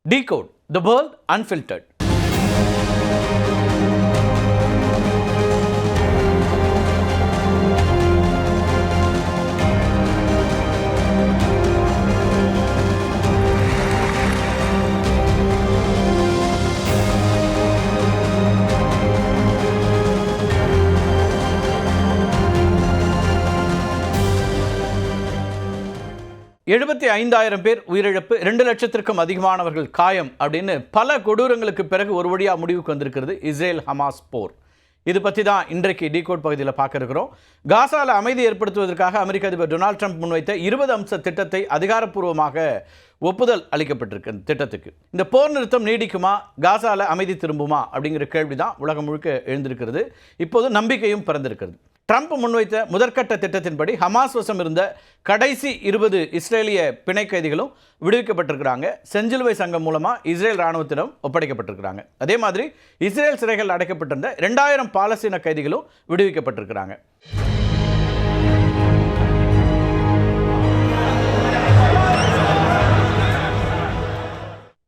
Decode the world unfiltered. எழுபத்தி 5,000 பேர் உயிரிழப்பு, 2 லட்சத்திற்கும் அதிகமானவர்கள் காயம் அப்படின்னு பல கொடூரங்களுக்கு பிறகு ஒரு வழியாக முடிவுக்கு வந்திருக்கிறது இஸ்ரேல் ஹமாஸ் போர். இது பற்றி தான் இன்றைக்கு டீகோட் பகுதியில் பார்க்க இருக்கிறோம். காசாவில் அமைதி ஏற்படுத்துவதற்காக அமெரிக்க அதிபர் டொனால்ட் ட்ரம்ப் முன்வைத்த 20 அம்ச திட்டத்தை அதிகாரப்பூர்வமாக ஒப்புதல் அளிக்கப்பட்டிருக்கு. திட்டத்துக்கு இந்த போர் நிறுத்தம் நீடிக்குமா, காசாவில் அமைதி திரும்புமா அப்படிங்கிற கேள்வி தான் உலகம் முழுக்க எழுந்திருக்கிறது. இப்போது நம்பிக்கையும் பிறந்திருக்கிறது. ட்ரம்ப் முன்வைத்த முதற்கட்ட திட்டத்தின்படி ஹமாஸ் வசம் இருந்த கடைசி 20 இஸ்ரேலிய பிணை கைதிகளும் விடுவிக்கப்பட்டிருக்கிறாங்க. செஞ்சிலுவை சங்கம் மூலமாக இஸ்ரேல் இராணுவத்திடம் ஒப்படைக்கப்பட்டிருக்கிறாங்க. அதே மாதிரி இஸ்ரேல் சிறைகள் அடைக்கப்பட்டிருந்த 2000 பாலஸ்தீன கைதிகளும் விடுவிக்கப்பட்டிருக்கிறாங்க.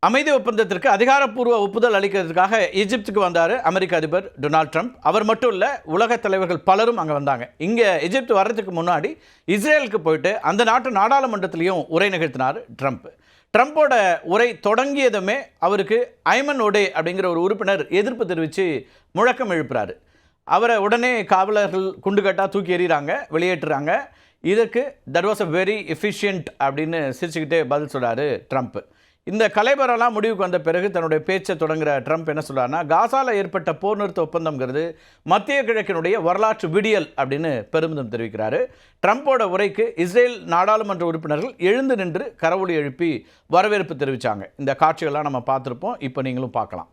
அமைதி ஒப்பந்தத்திற்கு அதிகாரப்பூர்வ ஒப்புதல் அளிக்கிறதுக்காக எகிப்துக்கு வந்தார் அமெரிக்க அதிபர் டொனால்ட் ட்ரம்ப். அவர் மட்டும் இல்லை, உலக தலைவர்கள் பலரும் அங்கே வந்தாங்க. இங்கே எகிப்து வர்றதுக்கு முன்னாடி இஸ்ரேலுக்கு போயிட்டு அந்த நாட்டு நாடாளுமன்றத்திலையும் உரை நிகழ்த்தினார் ட்ரம்ப். ட்ரம்ப்போட உரை தொடங்கியதுமே அவருக்கு ஐமன் ஒடே அப்படிங்கிற ஒரு உறுப்பினர் எதிர்ப்பு தெரிவித்து முழக்கம் எழுப்புறாரு. அவரை உடனே காவலர்கள் குண்டுகட்டாக தூக்கி எறிகிறாங்க, வெளியேற்றுறாங்க. இதற்கு that was a very efficient அப்படின்னு சிரிச்சுக்கிட்டே பதில் சொல்கிறாரு ட்ரம்ப். இந்த கலைபரெல்லாம் முடிவுக்கு வந்த பிறகு தன்னுடைய பேச்சை தொடங்குகிற ட்ரம்ப் என்ன சொல்கிறாருன்னா, காசாவில் ஏற்பட்ட போர் நிறுத்த ஒப்பந்தம்ங்கிறது மத்திய கிழக்கினுடைய வரலாற்று விடியல் அப்படின்னு பெருமிதம் தெரிவிக்கிறாரு. ட்ரம்ப்போட உரைக்கு இஸ்ரேல் நாடாளுமன்ற உறுப்பினர்கள் எழுந்து நின்று கரவொலி எழுப்பி வரவேற்பு தெரிவித்தாங்க. இந்த காட்சிகள்லாம் நம்ம பார்த்துருப்போம், இப்போ நீங்களும் பார்க்கலாம்.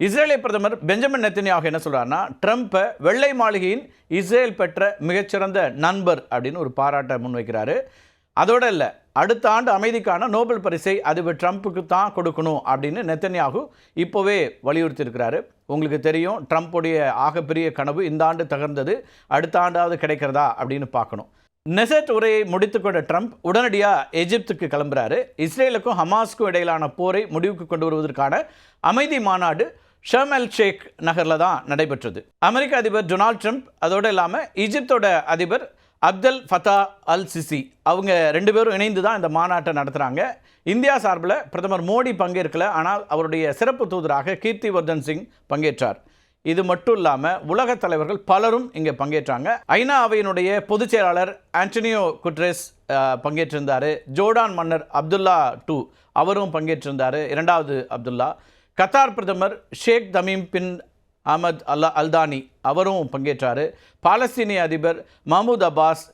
இஸ்ரேலிய பிரதமர் பெஞ்சமின் நெத்தன்யாகு என்ன சொல்கிறாருன்னா, ட்ரம்ப்பை வெள்ளை மாளிகையின் இஸ்ரேல் பெற்ற மிகச்சிறந்த நண்பர் அப்படின்னு ஒரு பாராட்டை முன்வைக்கிறாரு. அதோடு இல்லை, அடுத்த ஆண்டு அமைதிக்கான நோபல் பரிசை அதிபர் ட்ரம்ப்புக்கு தான் கொடுக்கணும் அப்படின்னு நெத்தன்யாகு இப்போவே வலியுறுத்தியிருக்கிறாரு. உங்களுக்கு தெரியும், ட்ரம்ப்புடைய ஆகப்பெரிய கனவு இந்த ஆண்டு தகர்ந்தது, அடுத்த ஆண்டாவது கிடைக்கிறதா அப்படின்னு பார்க்கணும். நெசட் உரையை முடித்துக்கொண்ட ட்ரம்ப் உடனடியாக எகிப்துக்கு கிளம்புறாரு. இஸ்ரேலுக்கும் ஹமாஸுக்கும் இடையிலான போரை முடிவுக்கு கொண்டு வருவதற்கான அமைதி மாநாடு ஷர்ம் எல் ஷேக் நகரில் தான் நடைபெற்றது. அமெரிக்க அதிபர் டொனால்ட் ட்ரம்ப், அதோடு இல்லாமல் ஈஜிப்தோட அதிபர் அப்தல் ஃபத்தா அல் சிசி, அவங்க 2 பேரும் இணைந்து தான் இந்த மாநாட்டை நடத்துகிறாங்க. இந்தியா சார்பில் பிரதமர் மோடி பங்கேற்கல, ஆனால் அவருடைய சிறப்பு தூதராக கீர்த்திவர்தன் சிங் பங்கேற்றார். இது மட்டும் இல்லாமல் உலக தலைவர்கள் பலரும் இங்கே பங்கேற்றாங்க. ஐநா அவையினுடைய பொதுச் செயலாளர் ஆண்டனியோ குட்ரெஸ் பங்கேற்றிருந்தார். ஜோர்டான் மன்னர் அப்துல்லா II அவரும் பங்கேற்றிருந்தார், 2வது அப்துல்லா. கத்தார் பிரதமர் Sheikh Tamim bin Ahmad Al Thani அவரும் பங்கேற்றார். பாலஸ்தீனிய அதிபர் மஹ்மூத் அப்பாஸ்,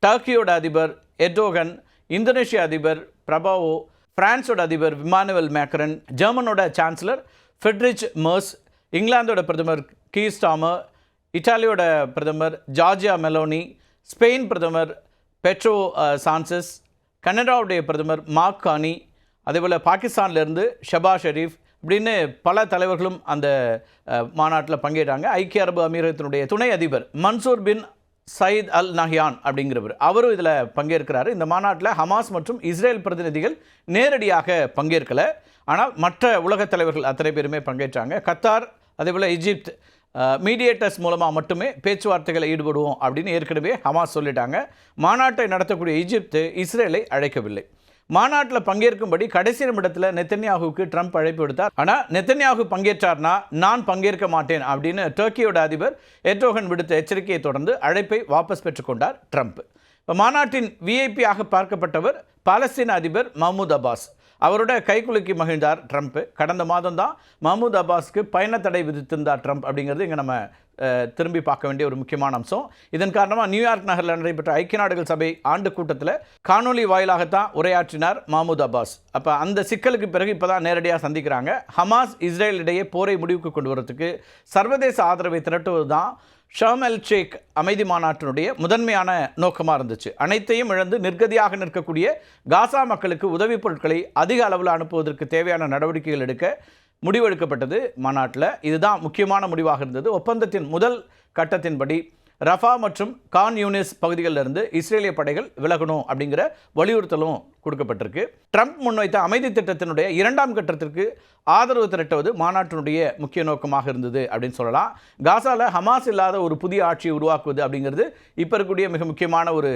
டர்க்கியோட அதிபர் எர்டோகன், இந்தோனேஷிய அதிபர் பிரபாவோ, பிரான்ஸோட அதிபர் இமானுவேல் மேக்ரன், ஜெர்மனோட சான்சலர் ஃப்ரெட்ரிச் மெர்ஸ், இங்கிலாந்தோட பிரதமர் கீர் ஸ்டார்மர், இட்டாலியோட பிரதமர் ஜார்ஜியா மெலோனி, ஸ்பெயின் பிரதமர் பெட்ரோ சான்சஸ், கனடாவுடைய பிரதமர் மார்க் கார்னி, அதேபோல் பாகிஸ்தான்லேருந்து ஷபாஸ் ஷெரீஃப் இப்படின்னு பல தலைவர்களும் அந்த மாநாட்டில் பங்கேற்றாங்க. ஐக்கிய அரபு அமீரகத்தினுடைய துணை அதிபர் மன்சூர் பின் சயீத் அல் நஹ்யான் அப்படிங்கிறவர், அவரும் இதில் பங்கேற்கிறாரு. இந்த மாநாட்டில் ஹமாஸ் மற்றும் இஸ்ரேல் பிரதிநிதிகள் நேரடியாக பங்கேற்கலை, ஆனால் மற்ற உலகத் தலைவர்கள் அத்தனை பேருமே பங்கேற்றாங்க. கத்தார், அதேபோல் எகிப்த் மீடியேட்டர்ஸ் மூலமாக மட்டுமே பேச்சுவார்த்தைகளை ஈடுபடுவோம் அப்படின்னு ஏற்கனவே ஹமாஸ் சொல்லிட்டாங்க. மாநாட்டை நடத்தக்கூடிய எகிப்து இஸ்ரேலை அழைக்கவில்லை. மாநாட்டில் பங்கேற்கும்படி கடைசி நிமிடத்தில் நெத்தன்யாகுவுக்கு ட்ரம்ப் அழைப்பு விடுத்தார். ஆனால் நெத்தன்யாகு பங்கேற்றார்னா நான் பங்கேற்க மாட்டேன் அப்படின்னு டர்க்கியோட அதிபர் எர்டோகன் விடுத்த எச்சரிக்கையை தொடர்ந்து அழைப்பை வாபஸ் பெற்றுக்கொண்டார் ட்ரம்ப். இப்போ மாநாட்டின் விஐபியாக பார்க்கப்பட்டவர் பாலஸ்தீன அதிபர் மஹ்மூத் அப்பாஸ். அவரோட கைக்குலுக்கி மகிழ்ந்தார் ட்ரம்ப். கடந்த மாதம் தான் மஹ்மூத் அப்பாஸ்க்கு பயண தடை விதித்திருந்தார் ட்ரம்ப் அப்படிங்கிறது இங்கே நம்ம திரும்பி பார்க்க வேண்டிய ஒரு முக்கியமான அம்சம். இதன் காரணமாக நியூயார்க் நகரில் நடைபெற்ற ஐக்கிய நாடுகள் சபை ஆண்டு கூட்டத்தில் காணொலி வாயிலாகத்தான் உரையாற்றினார் மஹ்மூத் அப்பாஸ். அப்போ அந்த சிக்கலுக்கு பிறகு இப்போ தான் நேரடியாக சந்திக்கிறாங்க. ஹமாஸ் இஸ்ரேல் இடையே போரை முடிவுக்கு கொண்டு வரதுக்கு சர்வதேச ஆதரவை திரட்டுவது தான் ஷர்ம் எல் ஷேக் அமைதி மாநாட்டினுடைய முதன்மையான நோக்கமாக இருந்துச்சு. அனைத்தையும் இழந்து நிர்கதியாக நிற்கக்கூடிய காசா மக்களுக்கு உதவிப் பொருட்களை அதிக அளவில் அனுப்புவதற்கு தேவையான நடவடிக்கைகள் எடுக்க முடிவெடுக்கப்பட்டது மாநாட்டில். இதுதான் முக்கியமான முடிவாக இருந்தது. ஒப்பந்தத்தின் முதல் கட்டத்தின்படி ரஃபா மற்றும் கான் யூனிஸ் பகுதிகளிலிருந்து இஸ்ரேலிய படைகள் விலகணும் அப்படிங்கிற வலியுறுத்தலும் கொடுக்கப்பட்டிருக்கு. ட்ரம்ப் முன்வைத்த அமைதி திட்டத்தினுடைய 2ஆம் கட்டத்திற்கு ஆதரவு திரட்டுவது மாநாட்டினுடைய முக்கிய நோக்கமாக இருந்தது அப்படின்னு சொல்லலாம். காசாவில் ஹமாஸ் இல்லாத ஒரு புதிய ஆட்சியை உருவாக்குவது அப்படிங்கிறது இப்போ இருக்கக்கூடிய மிக முக்கியமான ஒரு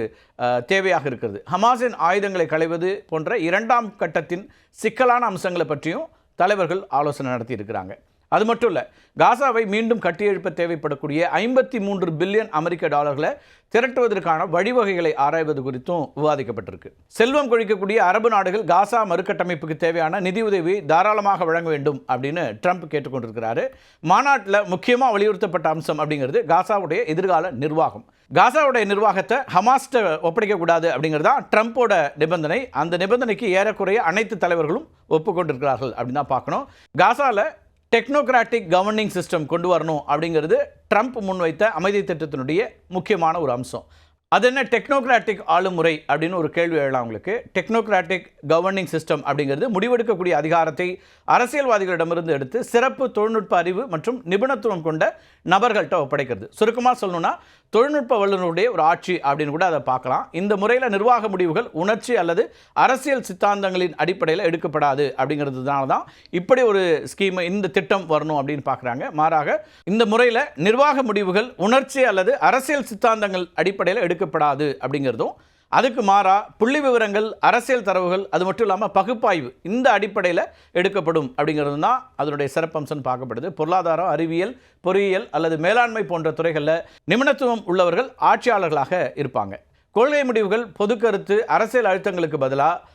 தேவையாக இருக்கிறது. ஹமாஸின் ஆயுதங்களை களைவது போன்ற 2ஆம் கட்டத்தின் சிக்கலான அம்சங்களை பற்றியும் தலைவர்கள் ஆலோசனை நடத்தி இருக்கிறாங்க. அது மட்டும் இல்லை, காசாவை மீண்டும் கட்டியெழுப்ப தேவைப்படக்கூடிய 53 பில்லியன் அமெரிக்க டாலர்களை திரட்டுவதற்கான வழிவகைகளை ஆராய்வது குறித்தும் விவாதிக்கப்பட்டிருக்கு. செல்வம் கொழிக்கக்கூடிய அரபு நாடுகள் காசா மறுகட்டமைப்புக்கு தேவையான நிதியுதவி தாராளமாக வழங்க வேண்டும் அப்படின்னு ட்ரம்ப் கேட்டுக்கொண்டிருக்கிறாரு. மாநாட்டில் முக்கியமாக வலியுறுத்தப்பட்ட அம்சம் அப்படிங்கிறது காசாவுடைய எதிர்கால நிர்வாகம். காசாவுடைய நிர்வாகத்தை ஹமாஸ்ட ஒப்படைக்கக்கூடாது அப்படிங்கிறது தான் ட்ரம்ப்போட நிபந்தனை. அந்த நிபந்தனைக்கு ஏறக்குறைய அனைத்து தலைவர்களும் ஒப்புக்கொண்டிருக்கிறார்கள் அப்படின்னு தான் பார்க்கணும். காசாவில் டெக்னோக்ராட்டிக் கவர்னிங் சிஸ்டம் கொண்டு வரணும் அப்படிங்கிறது ட்ரம்ப் முன்வைத்த அமைதி திட்டத்தினுடைய முக்கியமான ஒரு அம்சம். அது என்ன டெக்னோக்ராட்டிக் ஆளுமுறை அப்படின்னு ஒரு கேள்வி எழலாம் உங்களுக்கு. டெக்னோக்ராட்டிக் கவர்னிங் சிஸ்டம் அப்படிங்கிறது முடிவெடுக்கக்கூடிய அதிகாரத்தை அரசியல்வாதிகளிடமிருந்து எடுத்து சிறப்பு தொழில்நுட்ப அறிவு மற்றும் நிபுணத்துவம் கொண்ட நபர்கள்ட்ட ஒப்படைக்கிறது. சுருக்கமாக சொல்லணும்னா தொழில்நுட்ப வல்லுநருடைய ஒரு ஆட்சி அப்படின்னு கூட அதை பார்க்கலாம். இந்த முறையில் நிர்வாக முடிவுகள் உணர்ச்சி அல்லது அரசியல் சித்தாந்தங்களின் அடிப்படையில் எடுக்கப்படாது அப்படிங்கிறதுனால தான் இப்படி ஒரு ஸ்கீம், இந்த திட்டம் வரணும் அப்படின்னு பார்க்குறாங்க. மாறாக இந்த முறையில் நிர்வாக முடிவுகள் உணர்ச்சி அல்லது அரசியல் சித்தாந்தங்கள் அடிப்படையில் எடுக்கப்படாது அப்படிங்கிறதும், அதுக்கு மாறா புள்ளி விவரங்கள், அரசியல் தரவுகள், அது மட்டும் இல்லாமல் பகுப்பாய்வு இந்த அடிப்படையில் எடுக்கப்படும் அப்படிங்கிறது தான் அதனுடைய சிறப்பம்சம் பார்க்கப்படுது. பொருளாதாரம், அறிவியல், பொறியியல் அல்லது மேலாண்மை போன்ற துறைகளில் நிபுணத்துவம் உள்ளவர்கள் ஆட்சியாளர்களாக இருப்பாங்க. கொள்கை முடிவுகள், பொது கருத்து, அரசியல் அழுத்தங்களுக்கு பதிலாக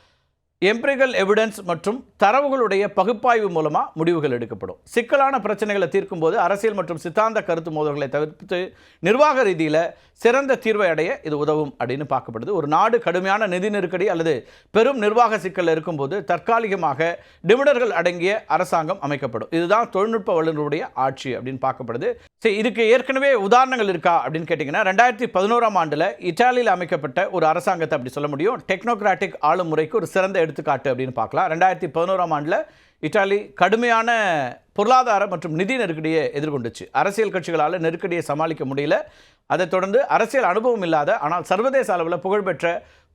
எம்பிரிக்கல் எவிடன்ஸ் மற்றும் தரவுகளுடைய பகுப்பாய்வு மூலமாக முடிவுகள் எடுக்கப்படும். சிக்கலான பிரச்சனைகளை தீர்க்கும் போது அரசியல் மற்றும் சித்தாந்த கருத்து மோதல்களை தவிர்த்து நிர்வாக ரீதியில் சிறந்த தீர்வை அடைய இது உதவும் அப்படின்னு பார்க்கப்படுது. ஒரு நாடு கடுமையான நிதி நெருக்கடி அல்லது பெரும் நிர்வாக சிக்கல் இருக்கும்போது தற்காலிகமாக நிபுணர்கள் அடங்கிய அரசாங்கம் அமைக்கப்படும். இதுதான் தொழில்நுட்ப வல்லுநருடைய ஆட்சி அப்படின்னு பார்க்கப்படுது. சரி, இதுக்கு ஏற்கனவே உதாரணங்கள் இருக்கா அப்படின்னு கேட்டிங்கன்னா 2011ஆம் ஆண்டில் இத்தாலியில் அமைக்கப்பட்ட ஒரு அரசாங்கத்தை அப்படி சொல்ல முடியும். டெக்னோக்ராட்டிக் ஆளும் முறைக்கு ஒரு சிறந்த எடுத்துக்காட்டு அப்படின்னு பார்க்கலாம். 2011ஆம் ஆண்டில் இத்தாலி கடுமையான பொருளாதார மற்றும் நிதி நெருக்கடியை எதிர்கொண்டுச்சு. அரசியல் கட்சிகளால் நெருக்கடியை சமாளிக்க முடியல. அதைத் தொடர்ந்து அரசியல் அனுபவம் இல்லாத ஆனால் சர்வதேச அளவில் புகழ்பெற்ற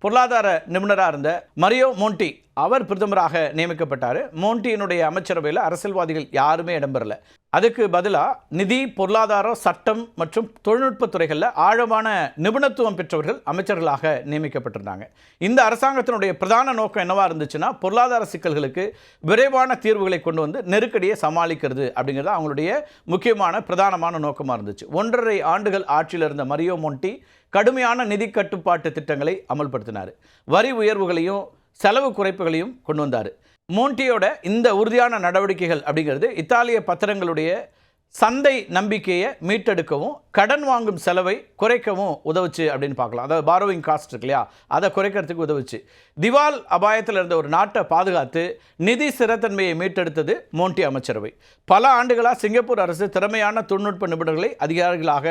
பொருளாதார நிபுணராக இருந்த மரியோ மோன்டி அவர் பிரதமராக நியமிக்கப்பட்டார். மோன்டியினுடைய அமைச்சரவையில் அரசியல்வாதிகள் யாருமே இடம்பெறல. அதுக்கு பதிலாக நிதி, பொருளாதாரம், சட்டம் மற்றும் தொழில்நுட்ப துறைகளில் ஆழமான நிபுணத்துவம் பெற்றவர்கள் அமைச்சர்களாக நியமிக்கப்பட்டிருந்தாங்க. இந்த அரசாங்கத்தினுடைய பிரதான நோக்கம் என்னவாக இருந்துச்சுன்னா பொருளாதார சிக்கல்களுக்கு விரைவான தீர்வுகளை கொண்டு வந்து நெருக்கடியை சமாளிக்கிறது அப்படிங்கிறது அவங்களுடைய முக்கியமான பிரதானமான நோக்கமாக இருந்துச்சு. 1.5 ஆண்டுகள் ஆட்சியில் இருந்த மரியோ மோன்டி கடுமையான நிதி கட்டுப்பாட்டு திட்டங்களை அமல்படுத்தினார். வரி உயர்வுகளையும் செலவு குறைப்புகளையும் கொண்டு வந்தார். மோன்டியோட இந்த உறுதியான நடவடிக்கைகள் அப்படிங்கிறது இத்தாலிய பத்திரங்களுடைய சந்தை நம்பிக்கையை மீட்டெடுக்கவும் கடன் வாங்கும் செலவை குறைக்கவும் உதவுச்சு அப்படின்னு பார்க்கலாம். அதாவது பாரோவிங் காஸ்ட் இருக்கு இல்லையா, அதை குறைக்கிறதுக்கு உதவுச்சு. திவால் அபாயத்தில் இருந்த ஒரு நாட்டை பாதுகாத்து நிதி ஸ்திரத்தன்மையை மீட்டெடுத்தது மோன்டி அமைச்சரவை. பல ஆண்டுகளாக சிங்கப்பூர் அரசு திறமையான தொழில்நுட்ப நிபுணர்களை அதிகாரிகளாக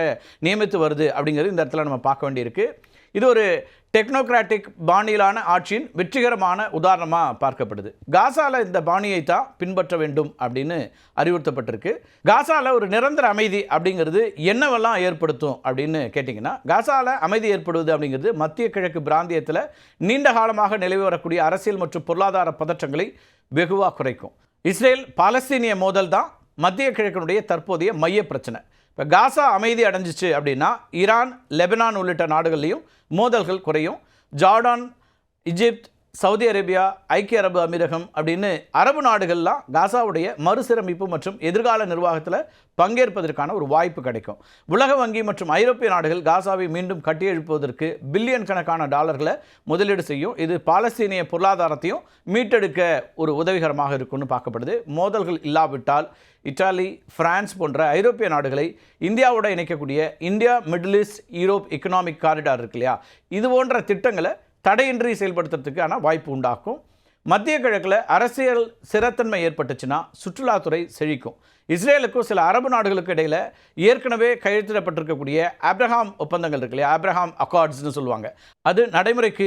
நியமித்து வருது அப்படிங்கிறது இந்த இடத்துல நம்ம பார்க்க வேண்டியிருக்கு. இது ஒரு டெக்னோக்ராட்டிக் பாணியிலான ஆட்சியின் வெற்றிகரமான உதாரணமாக பார்க்கப்படுது. காசாவில் இந்த பாணியை தான் பின்பற்ற வேண்டும் அப்படின்னு அறிவுறுத்தப்பட்டிருக்கு. காசாவில் ஒரு நிரந்தர அமைதி அப்படிங்கிறது என்னவெல்லாம் ஏற்படுத்தும் அப்படின்னு கேட்டிங்கன்னா, காசாவில் அமைதி ஏற்படுவது அப்படிங்கிறது மத்திய கிழக்கு பிராந்தியத்தில் நீண்ட காலமாக நிலவி வரக்கூடிய அரசியல் மற்றும் பொருளாதார பதற்றங்களை வெகுவாக குறைக்கும். இஸ்ரேல் பாலஸ்தீனிய மோதல் தான் மத்திய கிழக்கினுடைய தற்போதைய மைய பிரச்சனை. இப்போ காசா அமைதி அடைஞ்சிச்சு அப்படின்னா ஈரான், லெபனான் உள்ளிட்ட நாடுகள்லையும் மோதல்கள் குறையும். ஜார்டான், எகிப்து, சவுதி அரேபியா, ஐக்கிய அரபு அமீரகம் அப்படின்னு அரபு நாடுகள்லாம் காசாவுடைய மறுசீரமைப்பு மற்றும் எதிர்கால நிர்வாகத்தில் பங்கேற்பதற்கான ஒரு வாய்ப்பு கிடைக்கும். உலக வங்கி மற்றும் ஐரோப்பிய நாடுகள் காசாவை மீண்டும் கட்டியெழுப்புவதற்கு பில்லியன் கணக்கான டாலர்களை முதலீடு செய்யும். இது பாலஸ்தீனிய பொருளாதாரத்தையும் மீட்டெடுக்க ஒரு உதவிகரமாக இருக்கும்னு பார்க்கப்படுது. மோதல்கள் இல்லாவிட்டால் இத்தாலி, பிரான்ஸ் போன்ற ஐரோப்பிய நாடுகளை இந்தியாவோட இணைக்கக்கூடிய India Middle East Europe economic corridor இருக்கு இல்லையா, இது போன்ற திட்டங்களை தடையின்றி செயல்படுத்துறதுக்கான வாய்ப்பு உண்டாக்கும். மத்திய கிழக்கில் அரசியல் ஸ்திரத்தன்மை ஏற்பட்டுச்சுன்னா சுற்றுலாத்துறை செழிக்கும். இஸ்ரேலுக்கும் சில அரபு நாடுகளுக்கு இடையில் ஏற்கனவே கையெழுத்திடப்பட்டிருக்கக்கூடிய ஆப்ரஹாம் ஒப்பந்தங்கள் இருக்கு இல்லையா, ஆப்ரஹாம் அக்கார்ட்ஸ்னு சொல்லுவாங்க, அது நடைமுறைக்கு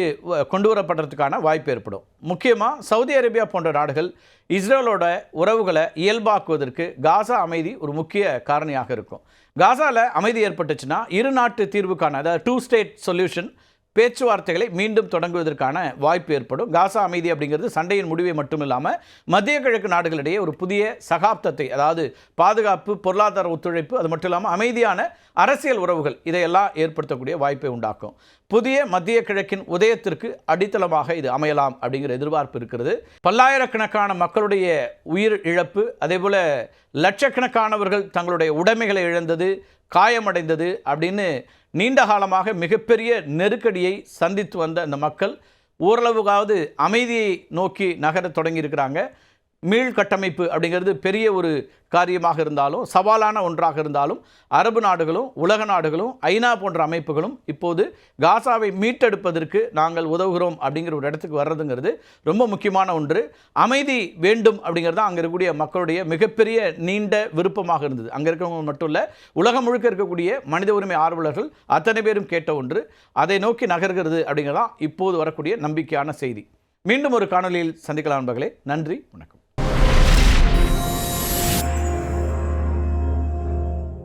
கொண்டு வரப்படுறதுக்கான வாய்ப்பு ஏற்படும். முக்கியமாக சவுதி அரேபியா போன்ற நாடுகள் இஸ்ரேலோட உறவுகளை இயல்பாக்குவதற்கு காசா அமைதி ஒரு முக்கிய காரணியாக இருக்கும். காசாவில் அமைதி ஏற்பட்டுச்சுன்னா இரு நாட்டு தீர்வுக்கான, அதாவது 2 ஸ்டேட் சொல்யூஷன் பேச்சுவார்த்தைகளை மீண்டும் தொடங்குவதற்கான வாய்ப்பு ஏற்படும். காசா அமைதி அப்படிங்கிறது சண்டையின் முடிவை மட்டும் இல்லாமல் மத்திய கிழக்கு நாடுகளிடையே ஒரு புதிய சகாப்தத்தை, அதாவது பாதுகாப்பு, பொருளாதார ஒத்துழைப்பு, அது மட்டும் இல்லாமல் அமைதியான அரசியல் உறவுகள், இதையெல்லாம் ஏற்படுத்தக்கூடிய வாய்ப்பை உண்டாக்கும். புதிய மத்திய கிழக்கின் உதயத்திற்கு அடித்தளமாக இது அமையலாம் அப்படிங்கிற எதிர்பார்ப்பு இருக்கிறது. பல்லாயிரக்கணக்கான மக்களுடைய உயிர் இழப்பு, அதே போல் லட்சக்கணக்கானவர்கள் தங்களுடைய உடைமைகளை இழந்தது, காயமடைந்தது அப்படின்னு நீண்ட காலமாக மிகப்பெரிய நெருக்கடியை சந்தித்து வந்த அந்த மக்கள் ஓரளவுக்காவது அமைதியை நோக்கி நகர தொடங்கியிருக்கிறாங்க. மீள்கட்டமைப்பு அப்படிங்கிறது பெரிய ஒரு காரியமாக இருந்தாலும், சவாலான ஒன்றாக இருந்தாலும், அரபு நாடுகளும் உலக நாடுகளும் ஐநா போன்ற அமைப்புகளும் இப்போது காசாவை மீட்டெடுப்பதற்கு நாங்கள் உதவுகிறோம் அப்படிங்கிற ஒரு இடத்துக்கு வர்றதுங்கிறது ரொம்ப முக்கியமான ஒன்று. அமைதி வேண்டும் அப்படிங்கிறது அங்கே இருக்கக்கூடிய மக்களுடைய மிகப்பெரிய நீண்ட விருப்பமாக இருந்தது. அங்கே இருக்கவங்க மட்டும் இல்லை, உலகம் முழுக்க இருக்கக்கூடிய மனித உரிமை ஆர்வலர்கள் அத்தனை பேரும் கேட்ட ஒன்று. அதை நோக்கி நகர்கிறது அப்படிங்கிறதான் இப்போது வரக்கூடிய நம்பிக்கையான செய்தி. மீண்டும் ஒரு காணொலியில் சந்திக்கலாம் நண்பர்களே. நன்றி, வணக்கம்.